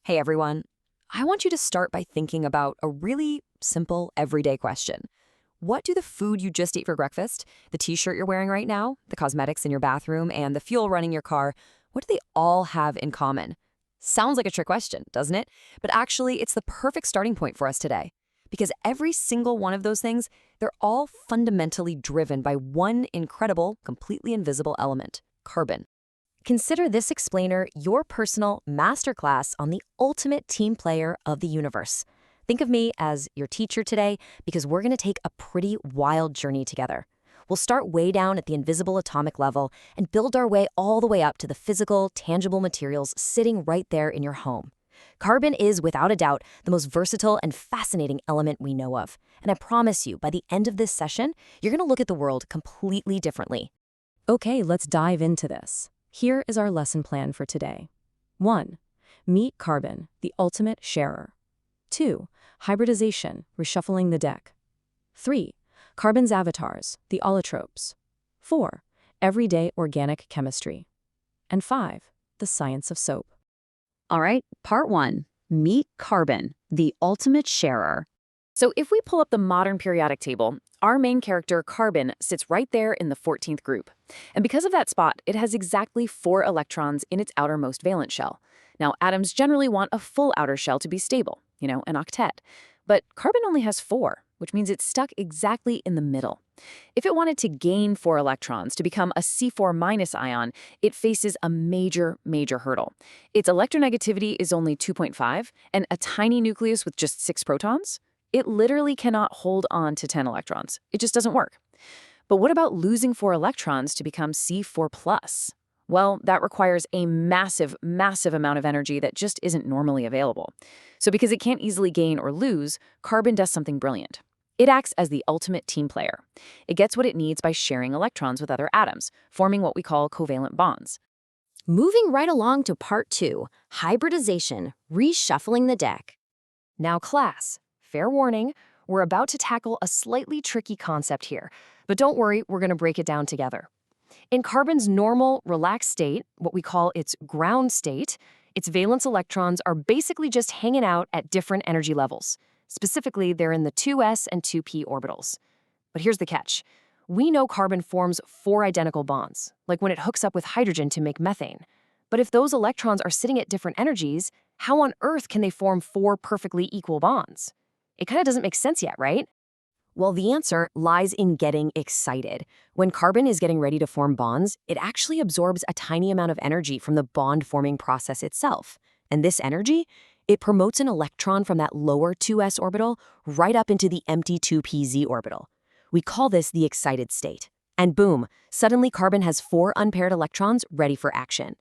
Hey everyone, I want you to start by thinking about a really simple, everyday question. What do the food you just ate for breakfast, the t-shirt you're wearing right now, the cosmetics in your bathroom, and the fuel running your car, what do they all have in common? Sounds like a trick question, doesn't it? But actually, it's the perfect starting point for us today. Because every single one of those things, they're all fundamentally driven by one incredible, completely invisible element, carbon. Consider this explainer your personal masterclass on the ultimate team player of the universe. Think of me as your teacher today because we're going to take a pretty wild journey together. We'll start way down at the invisible atomic level and build our way all the way up to the physical, tangible materials sitting right there in your home. Carbon is, without a doubt, the most versatile and fascinating element we know of. And I promise you, by the end of this session, you're going to look at the world completely differently. Okay, let's dive into this. Here is our lesson plan for today. 1. Meet carbon, the ultimate sharer. 2. Hybridization, reshuffling the deck. 3. Carbon's avatars, the allotropes. 4. Everyday organic chemistry. And 5. The science of soap. All right, part 1. Meet carbon, the ultimate sharer. So if we pull up the modern periodic table, our main character, carbon, sits right there in the 14th group. And because of that spot, it has exactly 4 electrons in its outermost valence shell. Now, atoms generally want a full outer shell to be stable, an octet. But carbon only has 4, which means it's stuck exactly in the middle. If it wanted to gain 4 electrons to become a C4- ion, it faces a major hurdle. Its electronegativity is only 2.5, and a tiny nucleus with just 6 protons? It literally cannot hold on to 10 electrons. It just doesn't work. But what about losing 4 electrons to become C4+? Well, that requires a massive amount of energy that just isn't normally available. So because it can't easily gain or lose, carbon does something brilliant. It acts as the ultimate team player. It gets what it needs by sharing electrons with other atoms, forming what we call covalent bonds. Moving right along to part 2, hybridization, reshuffling the deck. Now class, fair warning, we're about to tackle a slightly tricky concept here, but don't worry, we're going to break it down together. In carbon's normal, relaxed state, what we call its ground state, its valence electrons are basically just hanging out at different energy levels. Specifically, they're in the 2s and 2p orbitals. But here's the catch. We know carbon forms 4 identical bonds, like when it hooks up with hydrogen to make methane. But if those electrons are sitting at different energies, how on earth can they form 4 perfectly equal bonds? It kind of doesn't make sense yet, right? Well, the answer lies in getting excited. When carbon is getting ready to form bonds, it actually absorbs a tiny amount of energy from the bond-forming process itself. And this energy, it promotes an electron from that lower 2s orbital right up into the empty 2pz orbital. We call this the excited state. And boom, suddenly carbon has 4 unpaired electrons ready for action.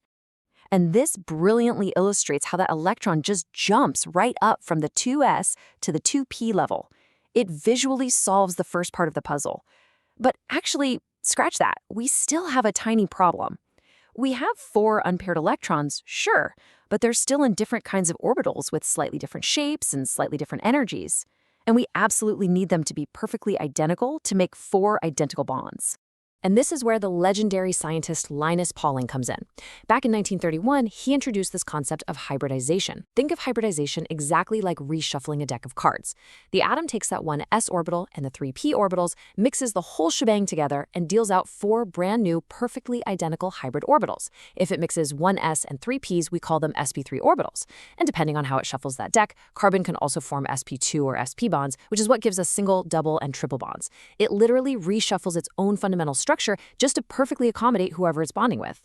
And this brilliantly illustrates how that electron just jumps right up from the 2s to the 2p level. It visually solves the first part of the puzzle. But actually, scratch that, we still have a tiny problem. We have 4 unpaired electrons, sure, but they're still in different kinds of orbitals with slightly different shapes and slightly different energies. And we absolutely need them to be perfectly identical to make 4 identical bonds. And this is where the legendary scientist Linus Pauling comes in. Back in 1931, he introduced this concept of hybridization. Think of hybridization exactly like reshuffling a deck of cards. The atom takes that one s orbital and the 3p orbitals, mixes the whole shebang together, and deals out 4 brand new, perfectly identical hybrid orbitals. If it mixes 1s and 3p's, we call them sp3 orbitals. And depending on how it shuffles that deck, carbon can also form sp2 or sp bonds, which is what gives us single, double, and triple bonds. It literally reshuffles its own fundamental structure just to perfectly accommodate whoever it's bonding with.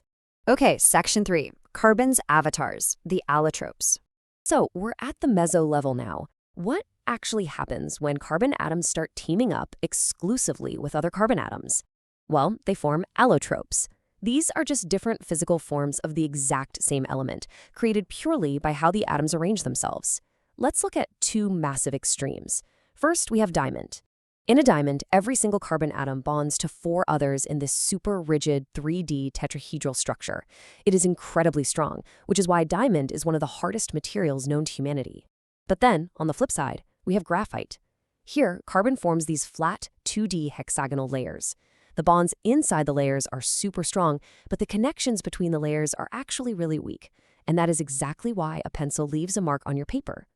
Okay, section 3, carbon's avatars, the allotropes. So we're at the meso level now. What actually happens when carbon atoms start teaming up exclusively with other carbon atoms? Well, they form allotropes. These are just different physical forms of the exact same element, created purely by how the atoms arrange themselves. Let's look at 2 massive extremes. First, we have diamond. In a diamond, every single carbon atom bonds to 4 others in this super rigid 3D tetrahedral structure. It is incredibly strong, which is why diamond is one of the hardest materials known to humanity. But then, on the flip side, we have graphite. Here, carbon forms these flat 2D hexagonal layers. The bonds inside the layers are super strong, but the connections between the layers are actually really weak. And that is exactly why a pencil leaves a mark on your paper.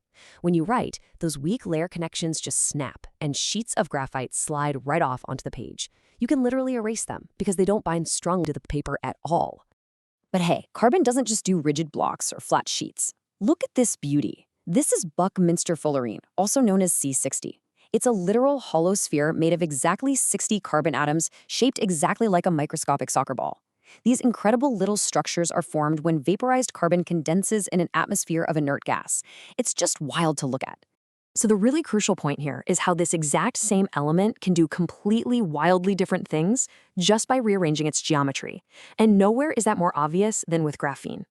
When you write, those weak layer connections just snap, and sheets of graphite slide right off onto the page. You can literally erase them because they don't bind strongly to the paper at all. But hey, carbon doesn't just do rigid blocks or flat sheets. Look at this beauty. This is Buckminster fullerene, also known as C60. It's a literal hollow sphere made of exactly 60 carbon atoms shaped exactly like a microscopic soccer ball. These incredible little structures are formed when vaporized carbon condenses in an atmosphere of inert gas. It's just wild to look at. So the really crucial point here is how this exact same element can do completely wildly different things just by rearranging its geometry. And nowhere is that more obvious than with graphene.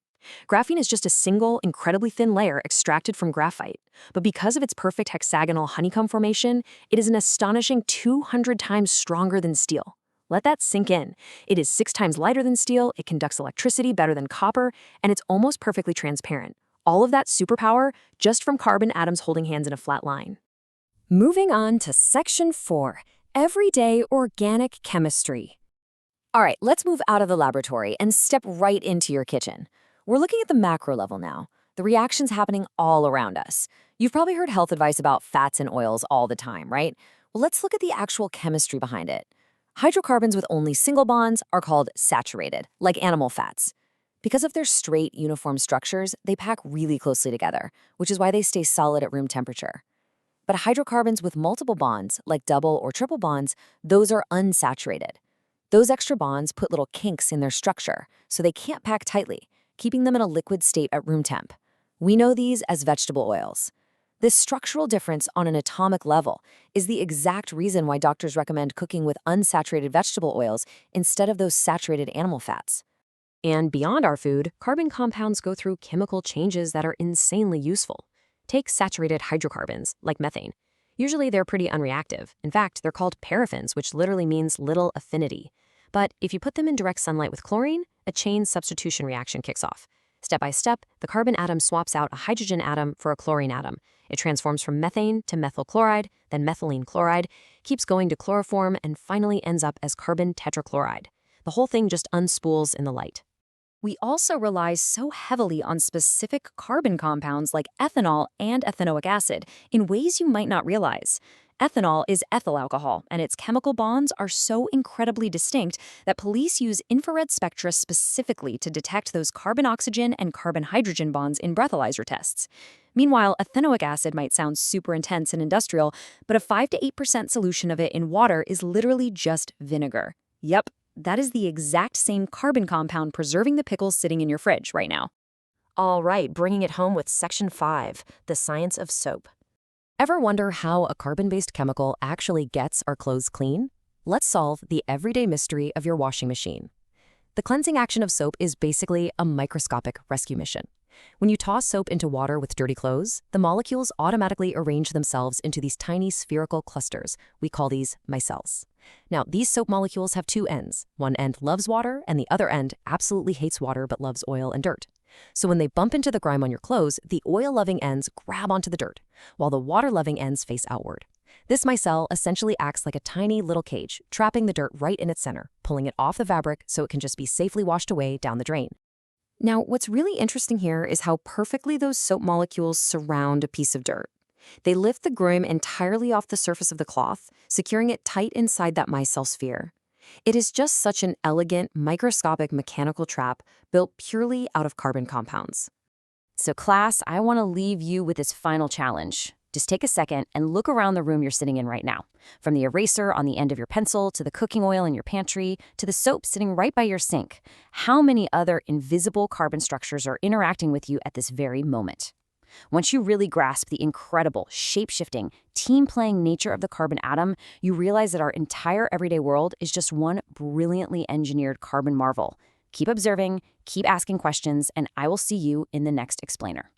Graphene is just a single, incredibly thin layer extracted from graphite. But because of its perfect hexagonal honeycomb formation, it is an astonishing 200 times stronger than steel. Let that sink in. It is 6 times lighter than steel, it conducts electricity better than copper, and it's almost perfectly transparent. All of that superpower just from carbon atoms holding hands in a flat line. Moving on to Section 4, Everyday Organic Chemistry. All right, let's move out of the laboratory and step right into your kitchen. We're looking at the macro level now, the reactions happening all around us. You've probably heard health advice about fats and oils all the time, right? Well, let's look at the actual chemistry behind it. Hydrocarbons with only single bonds are called saturated, like animal fats. Because of their straight, uniform structures, they pack really closely together, which is why they stay solid at room temperature. But hydrocarbons with multiple bonds, like double or triple bonds, those are unsaturated. Those extra bonds put little kinks in their structure, so they can't pack tightly, keeping them in a liquid state at room temp. We know these as vegetable oils. This structural difference on an atomic level is the exact reason why doctors recommend cooking with unsaturated vegetable oils instead of those saturated animal fats. And beyond our food, carbon compounds go through chemical changes that are insanely useful. Take saturated hydrocarbons, like methane. Usually they're pretty unreactive. In fact, they're called paraffins, which literally means little affinity. But if you put them in direct sunlight with chlorine, a chain substitution reaction kicks off. Step by step, the carbon atom swaps out a hydrogen atom for a chlorine atom. It transforms from methane to methyl chloride, then methylene chloride, keeps going to chloroform, and finally ends up as carbon tetrachloride. The whole thing just unspools in the light. We also rely so heavily on specific carbon compounds like ethanol and ethanoic acid in ways you might not realize. Ethanol is ethyl alcohol, and its chemical bonds are so incredibly distinct that police use infrared spectra specifically to detect those carbon-oxygen and carbon-hydrogen bonds in breathalyzer tests. Meanwhile, ethanoic acid might sound super intense and industrial, but a 5 to 8% solution of it in water is literally just vinegar. Yep, that is the exact same carbon compound preserving the pickles sitting in your fridge right now. All right, bringing it home with Section 5, the science of soap. Ever wonder how a carbon-based chemical actually gets our clothes clean? Let's solve the everyday mystery of your washing machine. The cleansing action of soap is basically a microscopic rescue mission. When you toss soap into water with dirty clothes, the molecules automatically arrange themselves into these tiny spherical clusters. We call these micelles. Now, these soap molecules have 2 ends. One end loves water, and the other end absolutely hates water but loves oil and dirt. So when they bump into the grime on your clothes, the oil-loving ends grab onto the dirt, while the water-loving ends face outward. This micelle essentially acts like a tiny little cage, trapping the dirt right in its center, pulling it off the fabric so it can just be safely washed away down the drain. Now, what's really interesting here is how perfectly those soap molecules surround a piece of dirt. They lift the grime entirely off the surface of the cloth, securing it tight inside that micelle sphere. It is just such an elegant, microscopic mechanical trap built purely out of carbon compounds. So class, I want to leave you with this final challenge. Just take a second and look around the room you're sitting in right now. From the eraser on the end of your pencil, to the cooking oil in your pantry, to the soap sitting right by your sink. How many other invisible carbon structures are interacting with you at this very moment? Once you really grasp the incredible, shape-shifting, team-playing nature of the carbon atom, you realize that our entire everyday world is just one brilliantly engineered carbon marvel. Keep observing, keep asking questions, and I will see you in the next explainer.